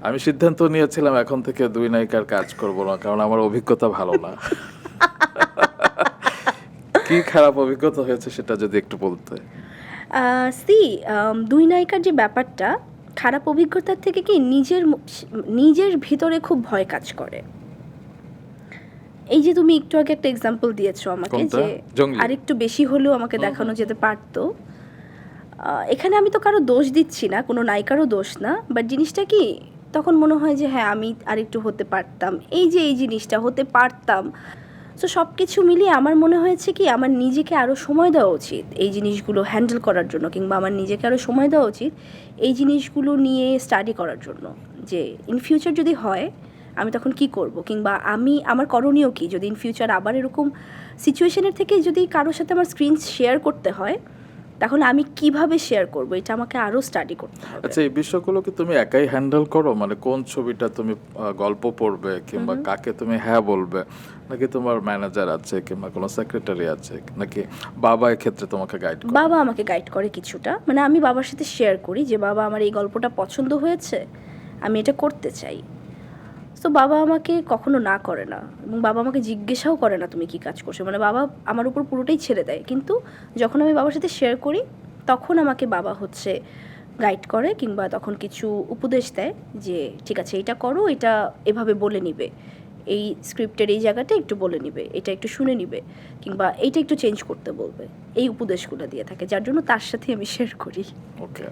আমি সিদ্ধান্ত নিয়েছিলাম এখন থেকে দুই নায়িকার কাজ করব না, কারণ আমার অভিজ্ঞতা ভালো না। কি খারাপ অভিজ্ঞতা হয়েছে সেটা যদি একটু বলতে। সি দুই নায়িকার যে ব্যাপারটা, খারাপ অভিজ্ঞতার থেকে কি নিজের ভিতরে খুব ভয় কাজ করে। এই যে তুমি একটু আগে একটা এক্সাম্পল দিয়েছো আমাকে, কোনটা? যে জঙ্গলি? আরেকটু বেশি হলেও আমাকে দেখানো যেতে পারতো। এখানে আমি তো কারো দোষ দিচ্ছি না, কোনো নায়িকারও দোষ না, বাট জিনিসটা কি তখন মনে হয় যে হ্যাঁ আমি আরেকটু হতে পারতাম, এই জিনিসটা হতে পারতাম। সো সব কিছু মিলিয়ে আমার মনে হয়েছে কি আমার নিজেকে আরও সময় দেওয়া উচিত এই জিনিসগুলো হ্যান্ডেল করার জন্য, কিংবা আমার নিজেকে আরও সময় দেওয়া উচিত এই জিনিসগুলো নিয়ে স্টাডি করার জন্য, যে ইন ফিউচার যদি হয় আমি তখন কি করব, কিংবা আমার করণীয় কি যদি ইন ফিউচার আবার এরকম সিচুয়েশনের থেকে যদি কারোর সাথে আমার স্ক্রিন শেয়ার করতে হয়, তাহলে আমি কিভাবে শেয়ার করব, এটা আমাকে আরও স্টাডি করতে হবে। আচ্ছা, এই বিষয়গুলো কি তুমি একাই হ্যান্ডেল করো? মানে কোন ছবিটা তুমি গল্প পড়বে কিংবা কাকে তুমি হ্যাঁ বলবে, নাকি তোমার ম্যানেজার আছে কিংবা কোনো সেক্রেটারি আছে, নাকি বাবা এক্ষেত্রে তোমাকে গাইড করে? বাবা আমাকে গাইড করে কিছুটা, মানে আমি বাবার সাথে শেয়ার করি যে বাবা আমার এই গল্পটা পছন্দ হয়েছে, আমি এটা করতে চাই। তো বাবা আমাকে কখনো না করে না, এবং বাবা আমাকে জিজ্ঞাসাও করে না তুমি কি কাজ করছো, মানে বাবা আমার উপর পুরোটাই ছেড়ে দেয়। কিন্তু যখন আমি বাবার সাথে শেয়ার করি তখন আমাকে বাবা গাইড করে, কিংবা তখন কিছু উপদেশ দেয় যে ঠিক আছে এটা করো, এটা এভাবে বলে নিবে, এই স্ক্রিপ্টের এই জায়গাটা একটু বলে নিবে, এটা একটু শুনে নিবে, কিংবা এইটা একটু চেঞ্জ করতে বলবে, এই উপদেশগুলো দিয়ে থাকে, যার জন্য তার সাথে আমি শেয়ার করি। ওকে।